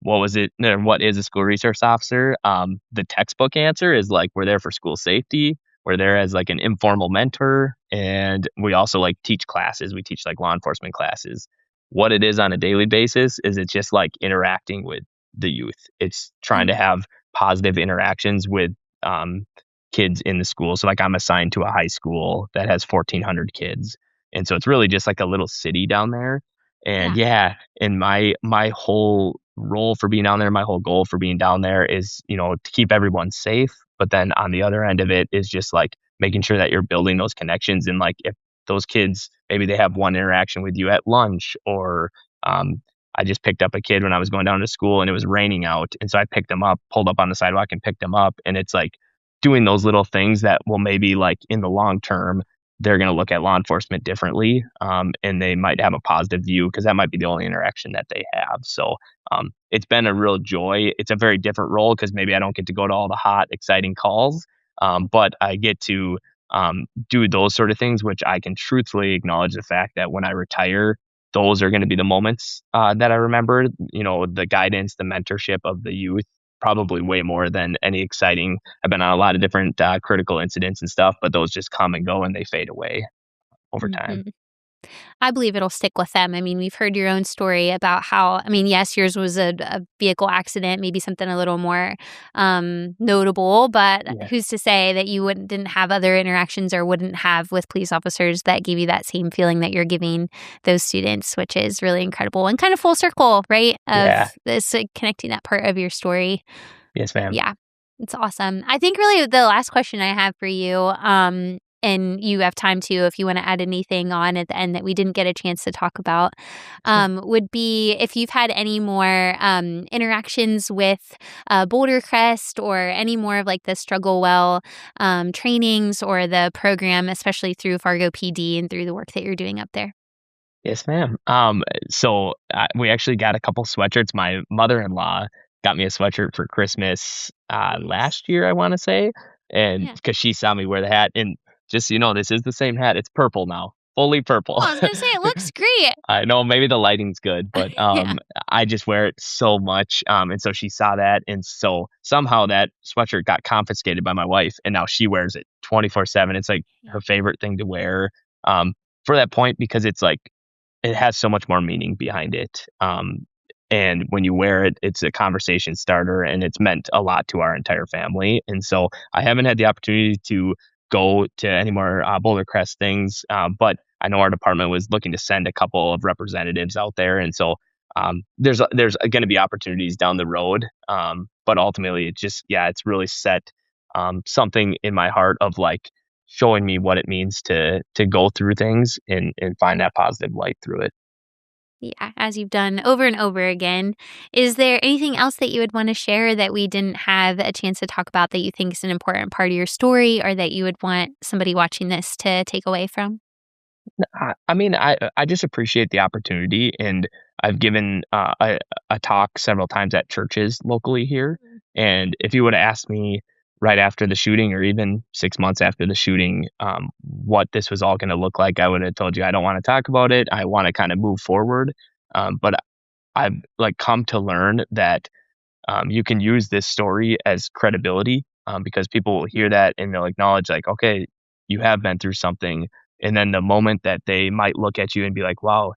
what was it? Or what is a school resource officer? The textbook answer is like, we're there for school safety. We're there as like an informal mentor, and we also like teach classes. We teach like law enforcement classes. What it is on a daily basis is it's just like interacting with the youth. It's trying to have positive interactions with kids in the school. So like I'm assigned to a high school that has 1,400 kids, and so it's really just like a little city down there. And and my whole role for being down there, my whole goal for being down there is, to keep everyone safe. But then on the other end of it is just like making sure that you're building those connections. And like if those kids, maybe they have one interaction with you at lunch, or I just picked up a kid when I was going down to school and it was raining out. And so I picked them up, pulled up on the sidewalk and picked them up. And it's like doing those little things that will maybe like in the long term, they're going to look at law enforcement differently, and they might have a positive view because that might be the only interaction that they have. So it's been a real joy. It's a very different role because maybe I don't get to go to all the hot, exciting calls, but I get to do those sort of things, which I can truthfully acknowledge the fact that when I retire, those are going to be the moments that I remember, the guidance, the mentorship of the youth, probably way more than any exciting. I've been on a lot of different critical incidents and stuff, but those just come and go and they fade away over time. I believe it'll stick with them. I mean, we've heard your own story about how, yes, yours was a vehicle accident, maybe something a little more notable, but who's to say that you didn't have other interactions or wouldn't have with police officers that gave you that same feeling that you're giving those students, which is really incredible and kind of full circle, right? Of this connecting that part of your story. Yes, ma'am. Yeah, it's awesome. I think really the last question I have for you, and you have time to, if you want to add anything on at the end that we didn't get a chance to talk about, would be if you've had any more interactions with Boulder Crest or any more of like the Struggle Well trainings or the program, especially through Fargo PD and through the work that you're doing up there. Yes, ma'am. So we actually got a couple sweatshirts. My mother-in-law got me a sweatshirt for Christmas last year, I want to say, and because she saw me wear the hat. And just so you know, this is the same hat. It's purple now, fully purple. Oh, I was going to say, it looks great. I know maybe the lighting's good, but I just wear it so much. And so she saw that. And so somehow that sweatshirt got confiscated by my wife. And now she wears it 24/7. It's like her favorite thing to wear for that point, because it's like it has so much more meaning behind it. And when you wear it, it's a conversation starter and it's meant a lot to our entire family. And so I haven't had the opportunity to go to any more Boulder Crest things, but I know our department was looking to send a couple of representatives out there. And so there's going to be opportunities down the road. But ultimately, it's really set something in my heart of like showing me what it means to go through things and find that positive light through it. Yeah, as you've done over and over again. Is there anything else that you would want to share that we didn't have a chance to talk about that you think is an important part of your story, or that you would want somebody watching this to take away from? I just appreciate the opportunity, and I've given a talk several times at churches locally here. And if you would have asked me right after the shooting, or even 6 months after the shooting, what this was all going to look like, I would have told you I don't want to talk about it. I want to kind of move forward. But I've like come to learn that you can use this story as credibility because people will hear that and they'll acknowledge like, okay, you have been through something. And then the moment that they might look at you and be like, wow,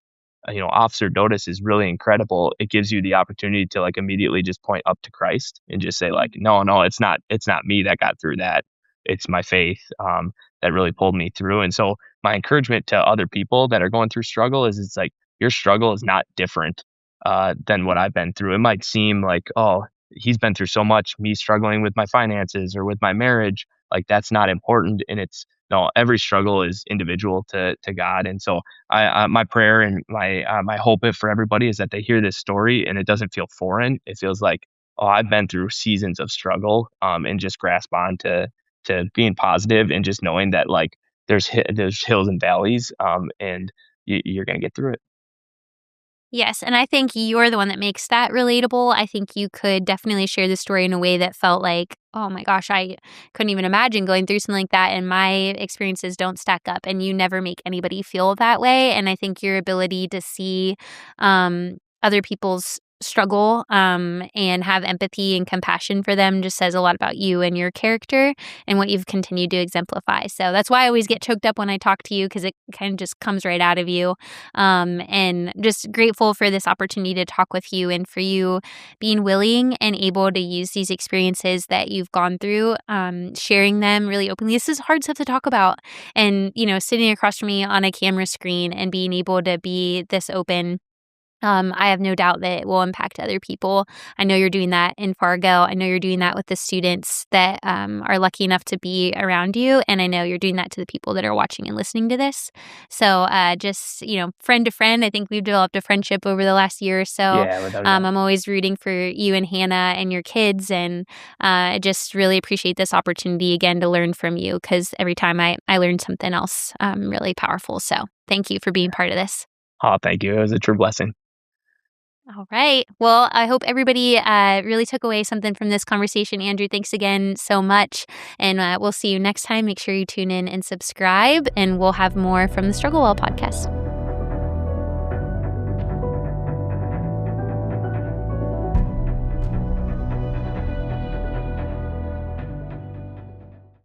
Officer Dotas is really incredible. It gives you the opportunity to like immediately just point up to Christ and just say like, no, it's not me that got through that. It's my faith that really pulled me through. And so my encouragement to other people that are going through struggle is it's like your struggle is not different than what I've been through. It might seem like, oh, he's been through so much, me struggling with my finances or with my marriage, like that's not important. And it's no, every struggle is individual to God. And so my prayer and my hope for everybody is that they hear this story and it doesn't feel foreign. It feels like, oh, I've been through seasons of struggle, and just grasp on to being positive and just knowing that like there's hills and valleys, and you're gonna get through it. Yes, and I think you're the one that makes that relatable. I think you could definitely share the story in a way that felt like, oh my gosh, I couldn't even imagine going through something like that, and my experiences don't stack up, and you never make anybody feel that way. And I think your ability to see other people's struggle and have empathy and compassion for them just says a lot about you and your character and what you've continued to exemplify. So that's why I always get choked up when I talk to you, because it kind of just comes right out of you. And just grateful for this opportunity to talk with you and for you being willing and able to use these experiences that you've gone through, sharing them really openly. This is hard stuff to talk about. And, sitting across from me on a camera screen and being able to be this open, I have no doubt that it will impact other people. I know you're doing that in Fargo. I know you're doing that with the students that are lucky enough to be around you. And I know you're doing that to the people that are watching and listening to this. So just, friend to friend, I think we've developed a friendship over the last year or so. Yeah, without a doubt. I'm always rooting for you and Hannah and your kids. And I just really appreciate this opportunity again to learn from you, because every time I learn something else really powerful. So thank you for being part of this. Oh, thank you. It was a true blessing. All right. Well, I hope everybody really took away something from this conversation. Andrew, thanks again so much. And we'll see you next time. Make sure you tune in and subscribe, and we'll have more from the Struggle Well podcast.